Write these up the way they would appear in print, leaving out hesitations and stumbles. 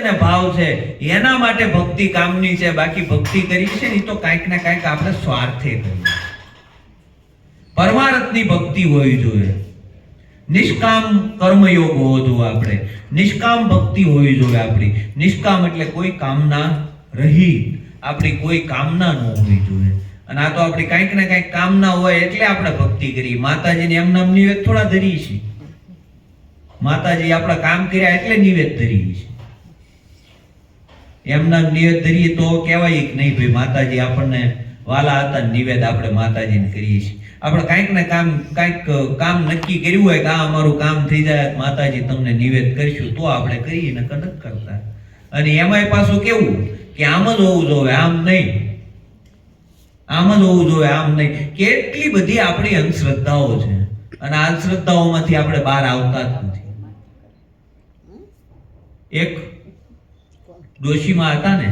ને ભાવ છે એના માટે ભક્તિ કામની છે. બાકી ભક્તિ કરી છે ને તો કાંઈક ને કાંઈક આપણે સ્વાર્થે કરીએ. પરમાર્થની ભક્તિ હોવી જોઈએ. નિષ્કામ કર્મયોગ હોવો જોઈએ. આપણે નિષ્કામ ભક્તિ હોવી જોઈએ. આપણી નિષ્કામ એટલે કોઈ કામના રહિત, આપણી કોઈ કામના ન હોવી જોઈએ. અને આ તો આપણી કાંઈક ને કાંઈક કામના હોય એટલે આપણે ભક્તિ કરીએ. માતાજીને એમ નામ નિવેદ થોડા ધરીએ છીએ. માતાજી આપણા કામ કર્યા એટલે નિવેદ ધરીએ છીએ. એમના નિવેદ ધરીએ તો કહેવાય કે નહીં ભાઈ માતાજી આપણને વાલા હતા, નિવેદ આપણે માતાજીને કરીએ છીએ. આપણે કાંઈક ને કાંઈક કામ નક્કી કર્યું હોય કે આ અમારું કામ થઈ જાય માતાજી તમને નિવેદ કરીશું તો આપણે કરીએ, ને નથી કરતા. અને એમાંય પાછું કેવું કે આમ જ હોવું જોઈએ, આમ નહીં. આમ જ હોવું જોઈએ, આમ નહીં. કેટલી બધી આપણી અંધશ્રદ્ધાઓ છે અને આ અંધશ્રદ્ધાઓમાંથી આપણે બહાર આવતા જ નથી. એક ડોશીમાં હતા ને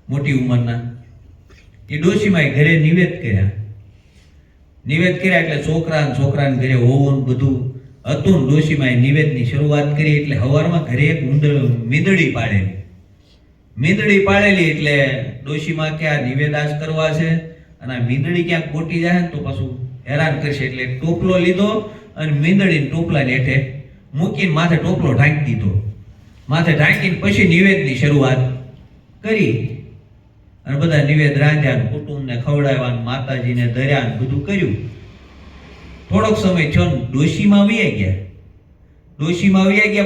મોટી ઉંમરના, એ ડોશીમાં ઘરે નિવેદ કર્યા એટલે છોકરાને ઘરે હોવું બધું હતું. ડોશીમાં નિવેદની શરૂઆત કરી એટલે સવારમાં ઘરે એક મીંદડી પાડેલી એટલે ડોશીમાં કે આ નિવેદાસ કરવા છે અને આ મીંદડી ક્યાંક કોટી જાય ને તો પાછું હેરાન કરશે. એટલે ટોપલો લીધો અને મીંદડીને ટોપલાની હેઠે મૂકીને માથે ટોપલો ઢાંકી દીધો. માથે ઢાંકીને પછી નિવેદની શરૂઆત કરી અને બધા નિવેદ રાંધ્યા, કુટુંબને ખવડાવ્યા, માતાજીને ધર્યા, બધું કર્યું. થોડોક સમય થયો ને ડોશીમાં વહી ગયા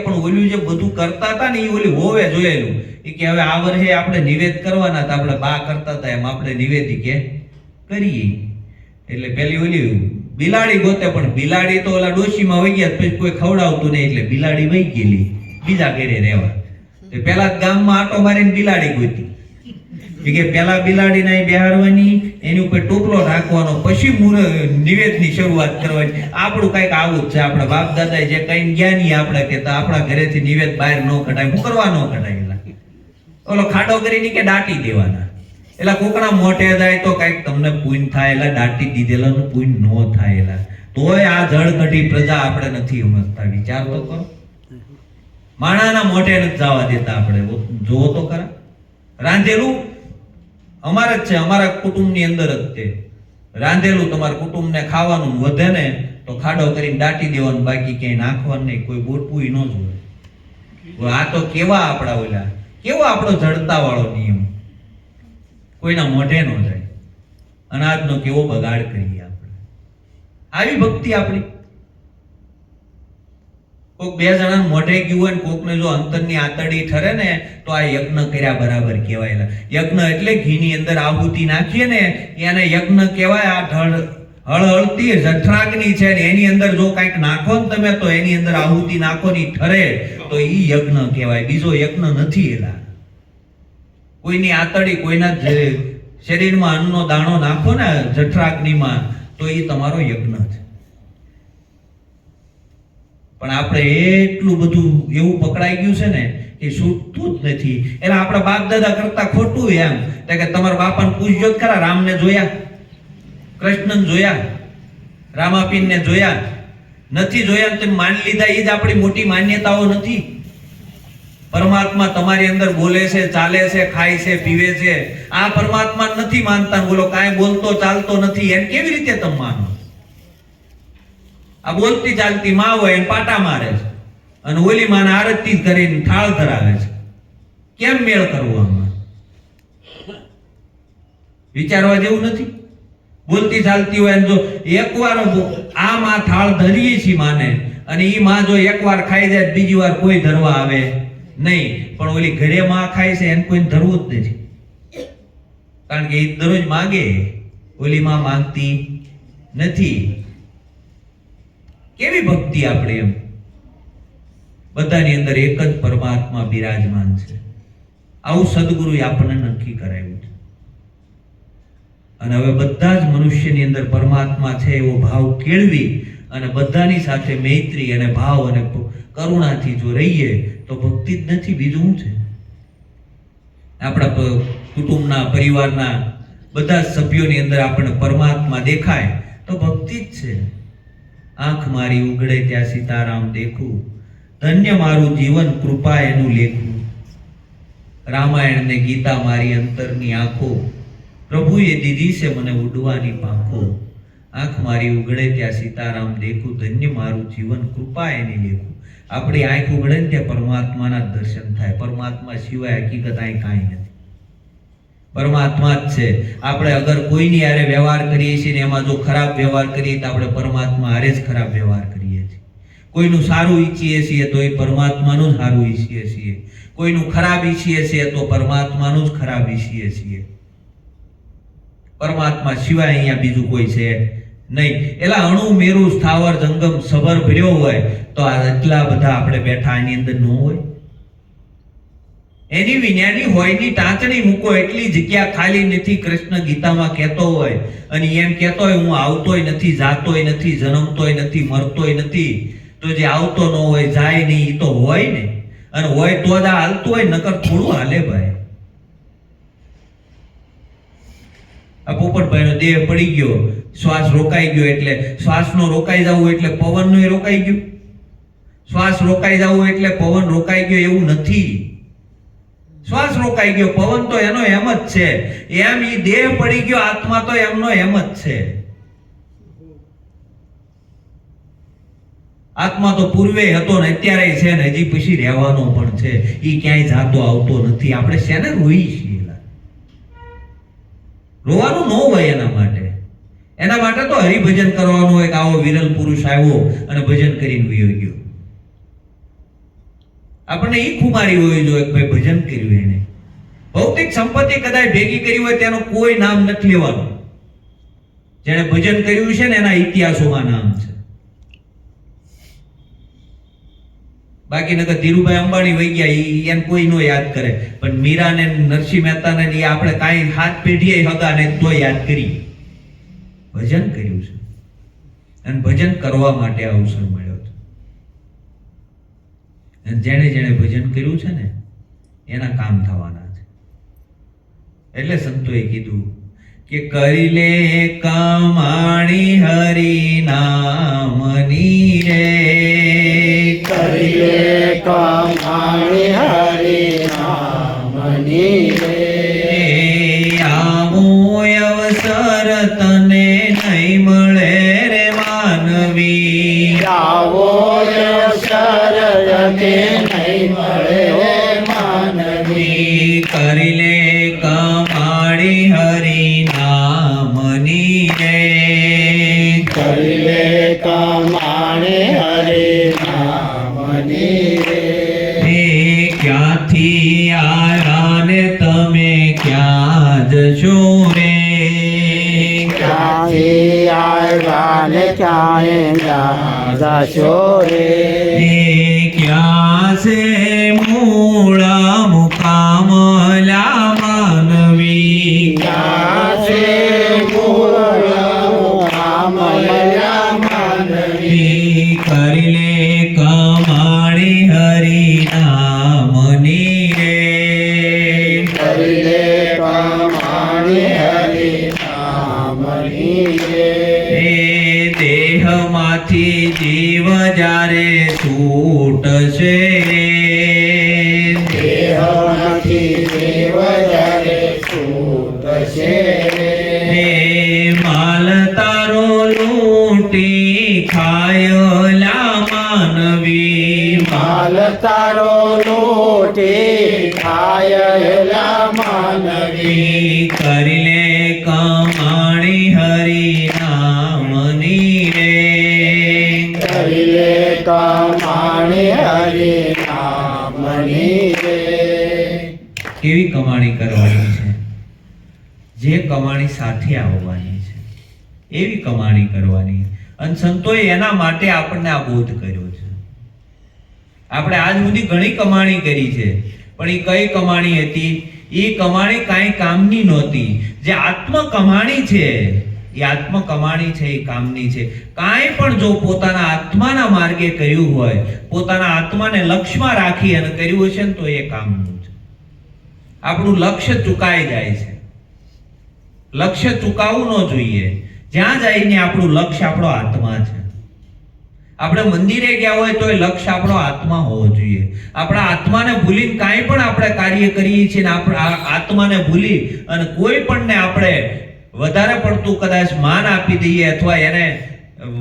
પણ ઓલું જે બધું કરતા હતા ને એ ઓલી હોવે જોયેલું એ કે હવે આ વર્ષે આપણે નિવેદ કરવાના હતા, આપણે બા કરતા હતા એમ આપણે નિવેદી કે કરીએ. એટલે પેલી ઓલી બિલાડી ગોતે પણ બિલાડી તો ઓલા ડોશીમાં વહી ગયા, પછી કોઈ ખવડાવતું નહીં એટલે બિલાડી વહી ગયેલી બીજા ઘરે રહેવા. પેલા ગામમાં આટો મારીને બિલાડી ગોતી કે પેલા બિલાડીને બેહાડવાની, એની ઉપર ટોપલો ઢાંકવાનો, પછી નિવેદની શરૂઆત કરવાની. આપણું કઈક આવું જ છે. આપણા બાપ દાદાએ જે કઈ જ્ઞાની આપણે કે આપણા ઘરેથી નિવેદ બહાર ન કઢાય, હું કરવા ન કઢાય. ઓલો ખાડો કરીને કે દાટી દેવાના. એટલે કોકના મોઢે જાય તો કઈક તમને પુણ્ય થાય, એટલે દાટી દીધેલાનું પુણ્ય ન થાય. તોય આ જળકઢી પ્રજા આપણે નથી સમજતા. વિચાર તો કરો, માણાના મોઢે નથી જવા દેતા. આપણે જોવો તો ખરા, રાંધેલું અમારે જ છે, અમારા કુટુંબની અંદર જ તે રાંધેલું તમારા કુટુંબને ખાવાનું વધે ને તો ખાડો કરીને દાટી દેવાનું, બાકી ક્યાંય નાખવાનું નહીં. કોઈ બોટવું ન જોવે. આ તો કેવા આપણા ઓલા, કેવો આપણો જડતા વાળો નિયમ, કોઈના મોઢે ન જાય. અનાજનો કેવો બગાડ કરીએ આપણે. આવી ભક્તિ આપણી. કોક બે જણા મોઢે ગયું હોય ને કોકને જો અંતરની આતડી ઠરે ને તો આ યજ્ઞ કર્યા બરાબર કહેવાય. યજ્ઞ એટલે ઘીની અંદર આહુતિ નાખીએ ને એને યજ્ઞ કહેવાય. આ હળહળતી જઠરાગ્નિ છે ને એની અંદર જો કંઈક નાખો ને તમે તો એની અંદર આહુતિ નાખો ની ઠરે તો ઈ યજ્ઞ કહેવાય. બીજો યજ્ઞ નથી. એલા કોઈની આતડી, કોઈના શરીરમાં અન્નનો દાણો નાખો ને જઠરાગ્નિમાં તો એ તમારો યજ્ઞ છે. પણ આપણે એટલું બધું એવું પકડાઈ ગયું છે ને કે છૂટતું જ નથી. એટલે આપણા બાપ દાદા કરતા ખોટું એમ કે તમારા બાપાને પૂછજો જ ખરા, રામને જોયા, કૃષ્ણને જોયા, રામાપીનને જોયા નથી? જોયા તમે માની લીધા, એ જ આપણી મોટી માન્યતાઓ નથી. પરમાત્મા તમારી અંદર બોલે છે, ચાલે છે, ખાય છે, પીવે છે. આ પરમાત્મા નથી માનતા, બોલો કાંઈ બોલતો ચાલતો નથી, એમ કેવી રીતે તમે માનો? આ બોલતી ચાલતી માં હોય એને પાટા મારે છે અને ઓલી માને આરતી કરીને થાળ ધરાવે છે. કેમ મેળ કરવો આમાં? વિચારવા જેવું નથી. બોલતી ચાલતી હોય જો એકવાર આ માં થાળ ધરીએ છીએ માને, અને ઈ માં જો એકવાર ખાઈ જાય બીજી વાર કોઈ ધરવા આવે નહીં. પણ ઓલી ઘરે માં ખાય છે એને કોઈ ધરવું જ નથી, કારણ કે એ દરરોજ માંગે, ઓલી માં માંગતી નથી. કેવી ભક્તિ આપણે એમ. બધાની અંદર એક જ પરમાત્મા બિરાજમાન છે. આવું સદગુરુએ આપણને નક્કી કરાવ્યું છે. અને હવે બધા જ મનુષ્યની અંદર પરમાત્મા છે એવો ભાવ કેળવી અને બધાની સાથે મૈત્રી અને ભાવ અને કરુણાથી જો રહીએ તો ભક્તિ જ નથી, બીજું શું છે? આપણા કુટુંબના, પરિવારના બધા જ સભ્યોની અંદર આપણને પરમાત્મા દેખાય તો ભક્તિ જ છે. આંખ મારી ઉઘડે ત્યાં સીતારામ દેખું, ધન્ય મારું જીવન કૃપા એનું લેખું. રામાયણ ને ગીતા મારી અંતરની આંખો, પ્રભુએ દીધી છે મને ઉડવાની પાંખો. આંખ મારી ઉઘડે ત્યાં સીતારામ દેખું, ધન્ય મારું જીવન કૃપા એની લેખું. આપણી આંખ ઉઘડે ને ત્યાં પરમાત્માના જ દર્શન થાય. પરમાત્મા સિવાય હકીકત અહીં કાંઈ નથી. પરમાત્મા જ છે. આપણે અગર કોઈની હારે વ્યવહાર કરીએ છીએ ને એમાં જો ખરાબ વ્યવહાર કરીએ તો આપણે પરમાત્મા હારે જ ખરાબ વ્યવહાર કરીએ છીએ. કોઈનું સારું ઈચ્છીએ છીએ તો એ પરમાત્માનું જ સારું ઈચ્છીએ છીએ. કોઈનું ખરાબ ઈચ્છીએ છીએ તો પરમાત્માનું જ ખરાબ ઈચ્છીએ છીએ. પરમાત્મા સિવાય અહીંયા બીજું કોઈ છે નહીં. એલા અણુ મેરુ સ્થાવર જંગમ સબર ભર્યો હોય તો આ એટલા બધા આપણે બેઠા એની અંદર ન હોય. એની વિજ્ઞાની હોયની ટાંચણી મૂકો એટલી જગ્યા ખાલી નથી. કૃષ્ણ ગીતામાં કહેતો હોય અને એમ કહેતો હોય હું આવતોય નથી, જાતોય નથી, જન્મતોય નથી, મરતોય નથી. તો જે આવતો ન હોય, જાય નહીં, એ તો હોય ને. અને હોય તો જ હાલતું હોય, નકર થોડું હાલે ભાઈ. આ પોપટભાઈનો દેહ પડી ગયો, શ્વાસ રોકાઈ ગયો, એટલે શ્વાસનો રોકાઈ જવું એટલે પવનનો રોકાઈ ગયો. શ્વાસ રોકાઈ જવું એટલે પવન રોકાઈ ગયો એવું નથી. શ્વાસ રોકાઈ ગયો, પવન તો એનો એમ જ છે. એમ ઈ દેહ પડી ગયો, આત્મા તો એમનો એમ જ છે. આત્મા તો પૂર્વે હતો ને અત્યારે છે ને હજી પછી રહેવાનો પણ છે. ઈ ક્યાંય જાતો આવતો નથી. આપણે શેને રોઈ છીએ? રોવાનું ન હોય એના માટે. એના માટે તો હરિભજન કરવાનું હોય કે આવો વિરલ પુરુષ આવ્યો અને ભજન કરીને વયો ગયો. આપણને ઈ ખુમારી હોવી જોઈએ કે ભાઈ ભજન કર્યું એને. ભૌતિક સંપત્તિ કદાચ ભેગી કરી હોય તેનું કોઈ નામ નથી લેવાનું. જેણે ભજન કર્યું છે ને એના ઇતિહાસોમાં નામ છે. બાકી નકર ધીરુભાઈ અંબાણી વહી ગયા એને કોઈ નો યાદ કરે, પણ મીરા ને નરસિંહ મહેતા ને આપણે કાંઈ હાથ પેઢીએ હગા ને તો યાદ કરી. ભજન કર્યું છે અને ભજન કરવા માટે અવસર મળ્યો છે. અને જેણે જેણે ભજન કર્યું છે ને એના કામ થવાના છે. એટલે સંતોએ કીધું કે કરી લે કમાણી હરિ નામની રે, કરી લે કમાણી હરિ નામની રે. આવો અવસર તને નહીં મળે રે માનવી, આવો અવસર તને નહીં મળે માનવી. કરી લે કમાણી હરિ નામની રે, કરી લે કમાણી હરિ નામની રે. ક્યાંથી આવ્યા ને તમે ક્યાં જશો રે, ક્યાંથી આવ્યા ને ક્યાંય જશો રે. ક્યાં છે મૂળા મુકામલા માનવી, ક્યાં છે મૂળ કામલા માનવી. કરી લે કમાણી હરિ નામની રે, કરી લે કમાણી હરિ નામની રે. દેહમાંથી જીવ જ્યારે છૂટશે રે, દેહમાંથી દેવ જ્યારે છૂટશે રે. માલ તારો લૂંટી ખાયલા માનવી, માલ તારો લૂંટી ખાયલા માનવી. કરી લે કમાણી હરિ નામની રે, કરી લે કમાણી હરિ નામની રે. કેવી કમાણી કરવાની છે? જે કમાણી સાથે આવવાની છે એવી કમાણી કરવાની. અને સંતોએ એના માટે આપણને આ બોધ કર્યો છે. આપણે આજ સુધી ઘણી કમાણી કરી છે, પણ એ કઈ કમાણી હતી? એ કમાણી કાંઈ કામની નહોતી. જે આત્મ કમાણી છે એ આત્મ કમાણી છે, એ કામની છે. કાંઈ પણ જો પોતાના આત્માના માર્ગે કર્યું હોય, પોતાના આત્માને લક્ષ્યમાં રાખી અને કર્યું હશે ને તો એ કામનું છે. આપણું લક્ષ્ય ચૂકાઈ જાય છે. લક્ષ્ય ચૂકાવવું ન જોઈએ. જ્યાં જઈને આપણું લક્ષ્ય આપણો આત્મા છે. આપણે મંદિરે ગયા હોય તો એ લક્ષ્ય આપણો આત્મા હોવો જોઈએ. આપણા આત્માને ભૂલીને કાંઈ પણ આપણે કાર્ય કરીએ છીએ ને આપણા આત્માને ભૂલી અને કોઈ પણને આપણે વધારે પડતું કદાચ માન આપી દઈએ અથવા એને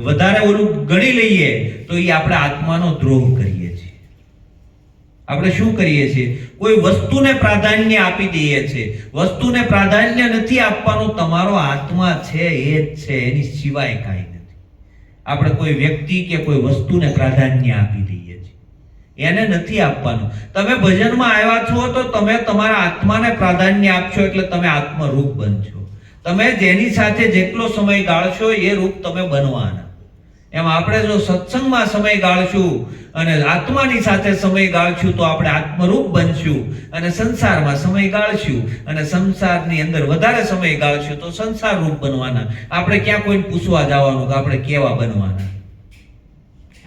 વધારે ઓલું ગણી લઈએ તો એ આપણે આત્માનો દ્રોહ કરીએ છીએ. આપણે શું કરીએ છીએ? કોઈ વસ્તુને પ્રાધાન્ય આપી દઈએ છીએ. વસ્તુને પ્રાધાન્ય નથી આપવાનું. તમારો આત્મા છે એ જ છે, એની સિવાય કાંઈ નથી. આપણે કોઈ વ્યક્તિ કે કોઈ વસ્તુને પ્રાધાન્ય આપી દઈએ છીએ, એને નથી આપવાનું. તમે ભજનમાં આવ્યા છો તો તમે તમારા આત્માને પ્રાધાન્ય આપશો એટલે તમે આત્મરૂપ બનશો. તમે જેની સાથે જેટલો સમય ગાળશો એ રૂપ તમે બનવાના. એમ આપણે જો સત્સંગમાં સમય ગાળશું અને આત્માની સાથે સમય ગાળશું તો આપણે આત્મરૂપ બનશું, અને સંસારમાં સમય ગાળશું અને સંસારની અંદર વધારે સમય ગાળશું તો સંસાર રૂપ બનવાના. આપણે ક્યાં કોઈને પૂછવા જવાનું કે આપણે કેવા બનવાના?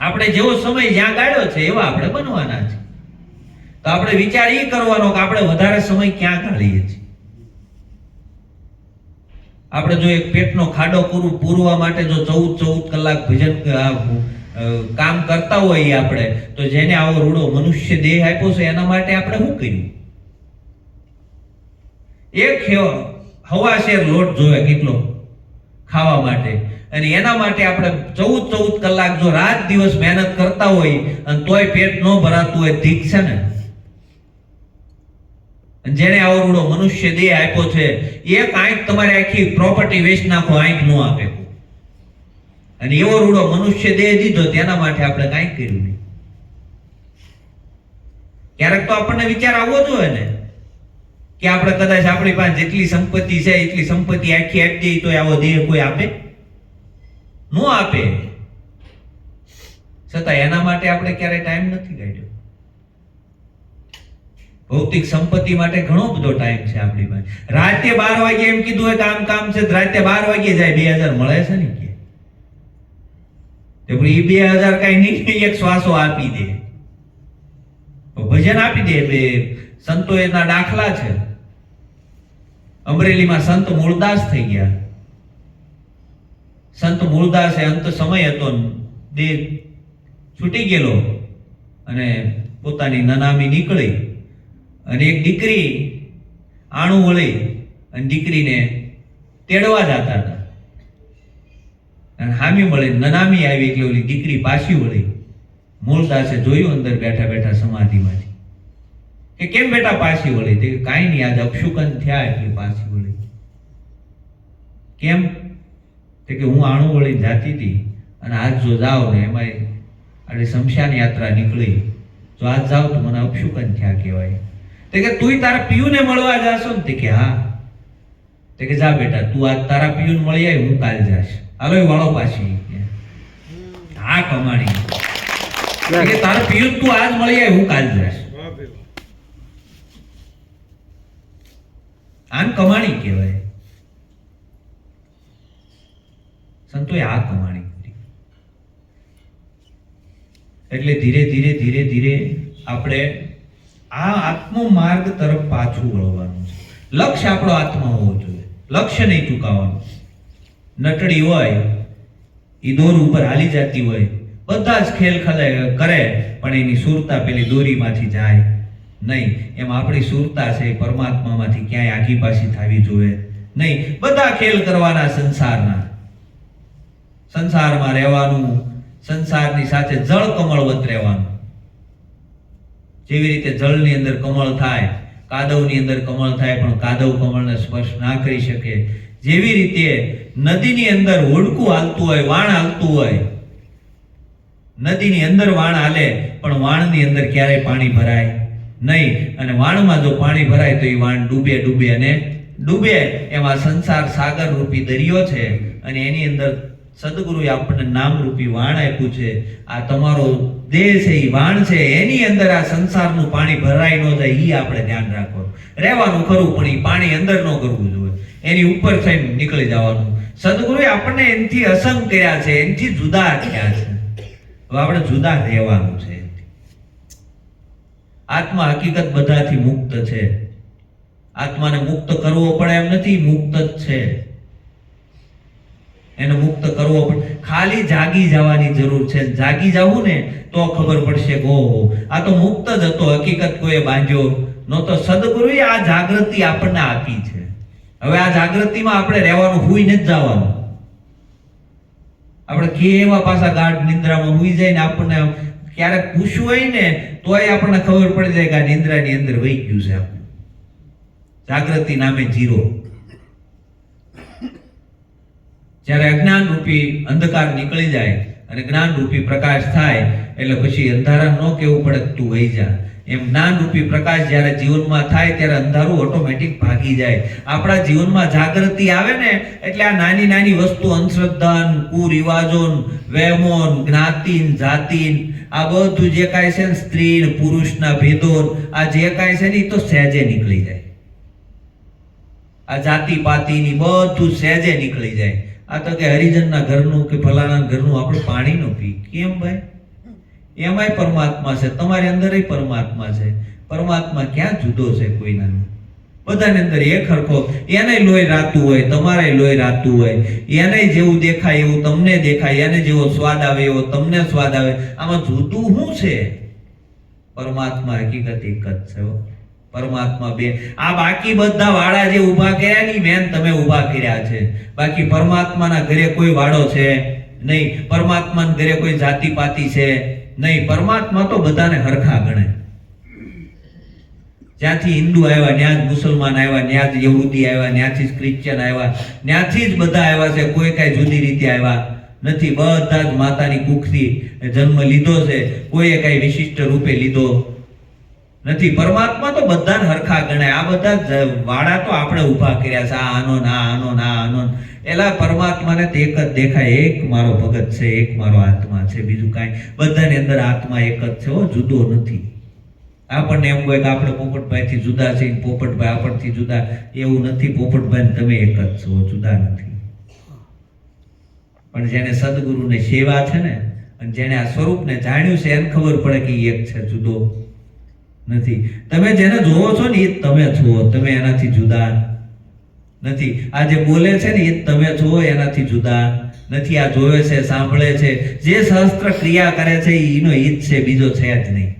આપણે જેવો સમય જ્યાં ગાળ્યો છે એવા આપણે બનવાના છે. તો આપણે વિચાર એ કરવાનો કે આપણે વધારે સમય ક્યાં ગાળીએ છીએ. આપણે જો એક પેટનો ખાડો પૂરવા માટે જો 14 કલાક ભજન કામ કરતા હોઈએ આપણે, તો જેને આવો રૂડો મનુષ્ય દેહ આપ્યો છે એના માટે આપણે શું કર્યું? એક હવાશેર લોટ જોવે કેટલો ખાવા માટે, અને એના માટે આપણે 14 કલાક જો રાત દિવસ મહેનત કરતા હોય અને તોય પેટ ન ભરાતું હોય, ઠીક છે ને? જેને આવો રૂડો મનુષ્ય દેહ આપ્યો છે, એક આંખ તમારે આખી પ્રોપર્ટી વેચી નાખો, આંખ ન આપે, અને એવો રૂડો મનુષ્ય દેહ દીધો તેના માટે આપણે કાંઈ કર્યું નહીં. ક્યારેક તો આપણને વિચાર આવવો જોઈએ ને કે આપણે કદાચ આપણી પાસે જેટલી સંપત્તિ છે એટલી સંપત્તિ આખી આપી દઈએ તો આવો દેહ કોઈ આપે? ન આપે. છતાં એના માટે આપણે ક્યારે ટાઈમ નથી કાઢ્યો. ભૌતિક સંપત્તિ માટે ઘણો બધો ટાઈમ છે આપણી પાસે. રાતે 12 વાગે એમ કીધું હોય કે કામ છે, રાતે 12 વાગે જાય 2000 મળે છે ને કે એ 2000 કઈ નહીં, એક શ્વાસો આપી દે, ભજન આપી દે. બે સંતો એના દાખલા છે. અમરેલીમાં સંત મૂળદાસ થઈ ગયા. સંત મૂળદાસે અંત સમય હતો, દેહ છૂટી ગયેલો અને પોતાની નનામી નીકળી, અને એક દીકરી આણું વળી અને દીકરીને તેડવા જતા હતા, અને હામી મળે નનામી આવી એટલે ઓલી દીકરી પાછી વળી. મૂળદાસે જોયું અંદર બેઠા બેઠા સમાધિમાંથી કે કેમ બેટા પાછી વળી? તે કાંઈ નહીં, આજ અપશુકન થયા એટલે પાછી વળી. કેમ? તે કે હું આણું વળી જાતી હતી અને આજ જો જાવ ને એમાં આટલી શમશાન યાત્રા નીકળી, જો આજ જાવ તો મને અપશુકન થયા કહેવાય. તે કે તું તારા પિયુને મળવા જાશો ને? તે કે હા. તે કે જા બેટા, તું આજ તારા પિયુને મળી આવી, હું કાલ જાશ. હાલો વાળો પાછી. હા કમાણી. કે તારા પિયુન તું આજ મળી આવી, હું કાલ જાશ. આન કમાણી કહેવાય. સંતોએ આ કમાણી કરી. એટલે ધીરે ધીરે ધીરે ધીરે આપણે આ આત્મ માર્ગ તરફ પાછું વળવાનું છે. લક્ષ્ય આપણો આત્મા હોવો જોઈએ, લક્ષ્ય નહીં ચૂકાવાનું. નટડી હોય એ દોર ઉપર હાલી જતી હોય, બધા જ ખેલ કરે પણ એની સુરતા પેલી દોરીમાંથી જાય નહીં. એમ આપણી સુરતા છે પરમાત્મામાંથી ક્યાંય આગી પાછી થવી જોઈએ નહીં. બધા ખેલ કરવાના સંસારના, સંસારમાં રહેવાનું, સંસારની સાથે જળ કમળવત રહેવાનું. જેવી રીતે જળની અંદર કમળ થાય, કાદવની અંદર કમળ થાય પણ કાદવ કમળને સ્પર્શ ના કરી શકે, જેવી રીતે નદીની અંદર હોડકું હાલતું હોય, વાણ હાલતું હોય, નદીની અંદર વાણ હાલે પણ વાણની અંદર ક્યારેય પાણી ભરાય નહીં, અને વાણમાં જો પાણી ભરાય તો એ વાણ ડૂબે ડૂબે અને ડૂબે. એમાં સંસાર સાગર રૂપી દરિયો છે, અને એની અંદર સદગુરુએ આપણને નામરૂપી વાણ આપ્યું છે. આ તમારો દેહ છે એ વાણ છે, એની અંદર આ સંસારનું પાણી ભરાય ન જાય એ આપણે ધ્યાન રાખવાનું. રહેવાનું ખરું પણ એ પાણી અંદર ન કરવું જોઈએ, એની ઉપર થઈને નીકળી જવાનું. સદગુરુએ આપણને એનથી અસંગ કર્યા છે, એનથી જુદા થયા છે. હવે આપણે જુદા રહેવાનું છે. આત્મા હકીકત બધાથી મુક્ત છે. આત્માને મુક્ત કરવો પડે એમ નથી, મુક્ત જ છે. એને મુક્ત કરવો પડે. ખાલી જાગી જવાની જરૂર છે. જાગી જવું ને તો ખબર પડશે કે ઓહો આ તો મુક્ત જ હતો, હકીકત કોઈએ બાંધ્યો નહોતો. સદગુરુએ આ જાગૃતિ આપણને આપી છે. હવે આ જાગૃતિમાં આપણે રહેવાનું, હુઈ નથી જવાનું. આપણે કેવા પાછા ગાઢ નિંદ્રામાં હુઈ જાય ને આપણને ક્યારેક પૂછવું હોય ને તોય આપણને ખબર પડી જાય કે આ નિંદ્રાની અંદર વહી ગયું છે આપણું. જાગૃતિ નામે જીરો. જ્યારે અજ્ઞાન રૂપી અંધકાર નીકળી જાય અને જ્ઞાન રૂપી પ્રકાશ થાય એટલે પછી અંધારા ન કહેવું પડે તું વહી જા. એમ જ્ઞાન રૂપી પ્રકાશ જ્યારે જીવનમાં થાય ત્યારે અંધારું ઓટોમેટિક ભાગી જાય. આપણા જીવનમાં જાગૃતિ આવે ને એટલે આ નાની નાની વસ્તુ, અંધશ્રદ્ધા, કુરિવાજો, વહેમો, જ્ઞાતિ, જાતિ, આ બધું જે કાંઈ છે ને, સ્ત્રી પુરુષના ભેદો, આ જે કાંઈ છે ને એ તો સહેજે નીકળી જાય. આ જાતિ પાતિની બધું સહેજે નીકળી જાય. આ તો કે હરિજનના ઘરનું કે ફલાણા ઘરનું આપણે પાણી ન પી. કેમ ભાઈ? એમાંય પરમાત્મા છે, તમારી અંદરય પરમાત્મા છે. પરમાત્મા ક્યાં જુદો છે કોઈના? બધાની અંદર એક હરખો. એને લોહી રાતું હોય, તમારે લોહી રાતું હોય. એને જેવું દેખાય એવું તમને દેખાય, એને જેવો સ્વાદ આવે એવો તમને સ્વાદ આવે. આમાં જુદું શું છે? પરમાત્મા હકીકત એક જ છે. પરમાત્મા બે. આ બાકી બધા વાડા જે ઊભા કર્યા ની મેન તમે ઊભા કર્યા છે. બાકી પરમાત્માના ઘરે કોઈ વાડો છે નહીં. પરમાત્માના ઘરે કોઈ જાતિ પાતિ છે નહીં. પરમાત્મા તો બધાને હરખા ગણે. જ્યાંથી હિન્દુ આવ્યા, ત્યાં જ મુસલમાન આવ્યા, ત્યાં જ યહૂદી આવ્યા, ત્યાંથી જ ક્રિશ્ચિયન આવ્યા, ત્યાંથી જ બધા આવ્યા છે. કોઈ કઈ જુદી રીતે આવ્યા નથી. બધા જ માતાની કુખથી જન્મ લીધો છે. કોઈએ કઈ વિશિષ્ટ રૂપે લીધો નથી. પરમાત્મા તો બધાને હરખા ગણાય. આ બધા વાડા તો આપણે ઊભા કર્યા છે. આનો ના આનો ના આનો. એલા પરમાત્માને તો એક જ દેખાય, એક મારો ભગત છે, એક મારો આત્મા છે, બીજું કાંઈ. બધાની અંદર આત્મા એક જ છે, જુદો નથી. આપણને એમ હોય કે આપણે પોપટભાઈથી જુદા છે, પોપટભાઈ આપણથી જુદા. એવું નથી. પોપટભાઈ તમે એક જ છો, જુદા નથી. પણ જેને સદગુરુને સેવા છે ને, અને જેને આ સ્વરૂપને જાણ્યું છે, એને ખબર પડે કે એક છે, જુદો નથી. તમે જેને જોવો છો ને એ તમે છો, તમે એનાથી જુદા નથી. આ જે બોલે છે ને એ તમે છો, એનાથી જુદા નથી. આ જોવે છે, સાંભળે છે, જે સહસ્ત્ર ક્રિયા કરે છે એનો હિત છે, બીજો છે જ નહીં.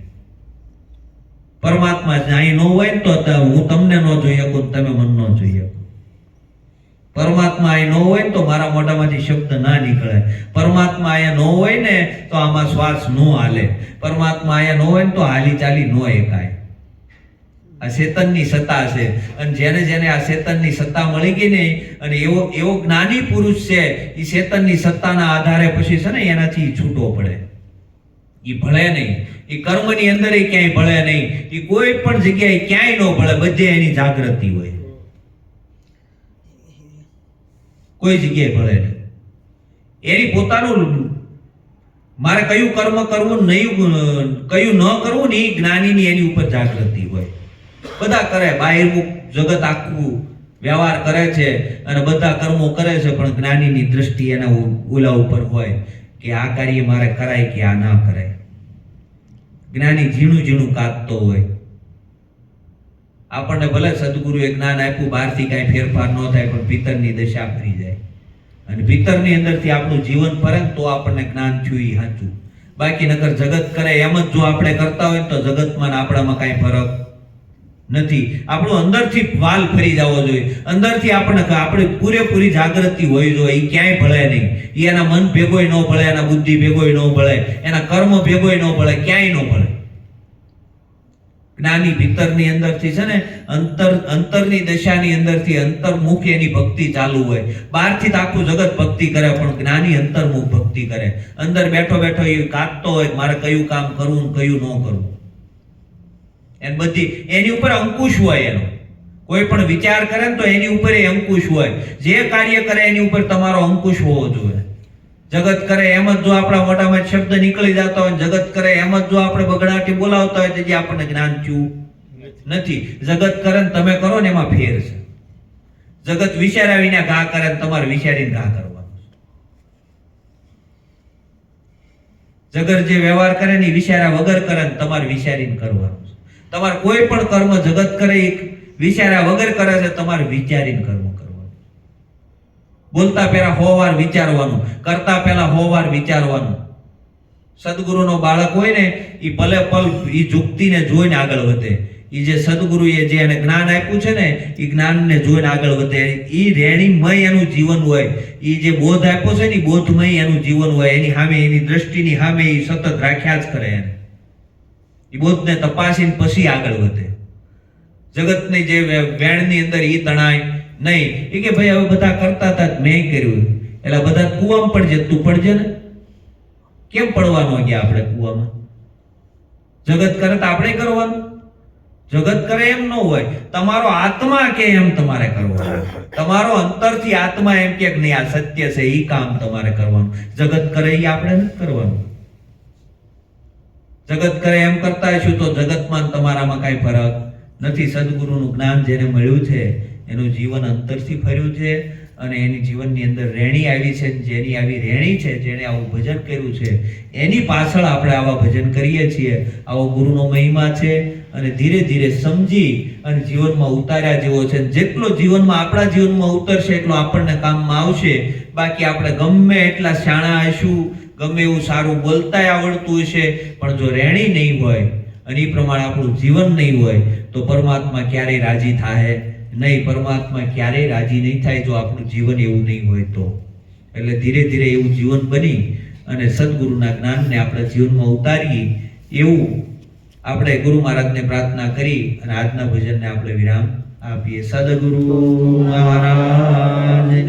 પરમાત્મા અહીં ન હોય ને તો હું તમને ન જોઈ શકું, તમે મન ન જોઈ શકો. પરમાત્મા અહીં ન હોય ને તો મારા મોઢામાંથી શબ્દ ના નીકળે. પરમાત્મા અહીંયા ન હોય ને તો આમાં શ્વાસ ન હાલે. પરમાત્મા અહીંયા ન હોય ને તો હાલી ચાલી ન એકાય. આ ચેતનની સત્તા છે. અને જેને જેને આ ચેતનની સત્તા મળી ગઈ ને, અને એવો જ્ઞાની પુરુષ છે, એ ચેતનની સત્તાના આધારે પછી છે ને એનાથી છૂટો પડે. એ ભળે નહીં. એ કર્મની અંદર ક્યાંય ભળે નહીં. એ કોઈ પણ જગ્યાએ ક્યાંય ન ભળે. બધે એની જાગૃતિ હોય. કોઈ જગ્યાએ ભળે નહીં. એની પોતાનું મારે કયું કર્મ કરવું, નહીં કયું ન કરવું ને, એ જ્ઞાનીની એની ઉપર જાગૃતિ હોય. બધા કરે, બાહિર્મુખ જગત આખું વ્યવહાર કરે છે અને બધા કર્મો કરે છે, પણ જ્ઞાનીની દ્રષ્ટિ એના ઓલા ઉપર હોય કે આ કાર્ય મારે કરાય કે આ ના કરાય. જ્ઞાની ઝીણું ઝીણું કાપતો હોય. આપણને ભલે સદગુરુએ જ્ઞાન આપ્યું, બહારથી કાંઈ ફેરફાર ન થાય, પણ ભીતરની દશા ફરી જાય. અને ભીતરની અંદરથી આપણું જીવન ફરે તો આપણને જ્ઞાન થયું એ સાચું. બાકી નકર જગત કરે એમ જ જો આપણે કરતા હોય તો જગતમાં આપણામાં કાંઈ ફરક નથી. આપણું અંદરથી વાલ ફરી જવો જોઈએ. અંદરથી આપણે પૂરેપૂરી જાગૃતિ હોવી જોઈએ. એ ક્યાંય ભળે નહીં. એ એના મન ભેગોય ન ભળે, એના બુદ્ધિ ભેગોય ન ભળે, એના કર્મ ભેગોય ન ભળે, ક્યાંય ન ભળે. જ્ઞાની ભીતરની અંદરથી છે ને, અંતરની દશાની અંદરથી અંતર્મુખ એની ભક્તિ ચાલુ હોય. બહારથી તો આખું જગત ભક્તિ કરે, પણ જ્ઞાની અંતર્મુખ ભક્તિ કરે. અંદર બેઠો બેઠો એ કાઢતો હોય મારે કયું કામ કરવું ને કયું ન કરવું. એની બધી એની ઉપર અંકુશ હોય. એનો કોઈ પણ વિચાર કરે ને તો એની ઉપર એ અંકુશ હોય. જે કાર્ય કરે એની ઉપર તમારો અંકુશ હોવો જોઈએ. જગત કરે એમ જ જો આપણા મોઢામાં શબ્દ નીકળી જતા હોય, જગત કરે એમ જ જો આપણે બગડાટી બોલાવતા હોય, તો જે આપણને જ્ઞાન થયું નથી. જગત કરે ને તમે કરો ને એમાં ફેર છે. જગત વિચાર્યા વિના ઘા કરે ને તમારે વિચારીને ઘા કરવાનું છે. જગત જે વ્યવહાર કરે ને વિચાર્યા વગર કરે ને તમારે વિચારીને કરવાનું છે. તમારે કોઈ પણ કર્મ જગત કરે વિચાર્યા વગર કરે છે, તમારે વિચારીને કર્મ કરવાનું. બોલતા પહેલા 100 વાર વિચારવાનું, કરતા પહેલા 100 વાર વિચારવાનું. સદગુરુનો બાળક હોય ને એ પલે પલ એ જુક્તિને જોઈને આગળ વધે. એ જે સદગુરુએ જે એને જ્ઞાન આપ્યું છે ને એ જ્ઞાનને જોઈને આગળ વધે. એ રેણીમય એનું જીવન હોય. એ જે બોધ આપ્યો છે ને એ બોધમય એનું જીવન હોય. એની સામે, એની દ્રષ્ટિની સામે એ સતત રાખ્યા જ કરે. એ બોધને તપાસીને પછી આગળ વધે. જગતની જે વેણની અંદર એ તણાય નહીં. એ કે ભાઈ હવે બધા કરતા હતા મેં કર્યું, એટલે બધા કૂવામાં પડજે, તું પડજે ને. કેમ પડવાનો ગયા આપણે કૂવામાં? જગત કરે તો આપણે કરવાનું? જગત કરે એમ ન હોય. તમારો આત્મા કે એમ તમારે કરવાનું. તમારો અંતરથી આત્મા એમ કે નહીં આ સત્ય છે, એ કામ તમારે કરવાનું. જગત કરે એ આપણે નથી કરવાનું. જગત કરે એમ કરતા હશું તો જગતમાં તમારામાં કાંઈ ફરક નથી. સદગુરુનું જ્ઞાન જેને મળ્યું છે એનું જીવન અંતરથી ફર્યું છે અને એની જીવનની અંદર રેણી આવી છે. જેની આવી રેણી છે, જેણે આવું ભજન કર્યું છે, એની પાછળ આપણે આવા ભજન કરીએ છીએ. આવો ગુરુનો મહિમા છે અને ધીરે ધીરે સમજી અને જીવનમાં ઉતાર્યા જેવો છે. જેટલો જીવનમાં આપણા જીવનમાં ઉતરશે એટલો આપણને કામમાં આવશે. બાકી આપણે ગમે એટલા શાણા હશું, ગમે એવું સારું બોલતાય આવડતું હશે, પણ જો રેણી નહીં હોય અને એ પ્રમાણે આપણું જીવન નહીં હોય તો પરમાત્મા ક્યારેય રાજી થાય નહીં. પરમાત્મા ક્યારેય રાજી નહીં થાય જો આપણું જીવન એવું નહીં હોય તો. એટલે ધીરે ધીરે એવું જીવન બની અને સદગુરુના જ્ઞાનને આપણા જીવનમાં ઉતારીએ એવું આપણે ગુરુ મહારાજને પ્રાર્થના કરી અને આજના ભજનને આપણે વિરામ આપીએ. સદગુરુ મહારાજની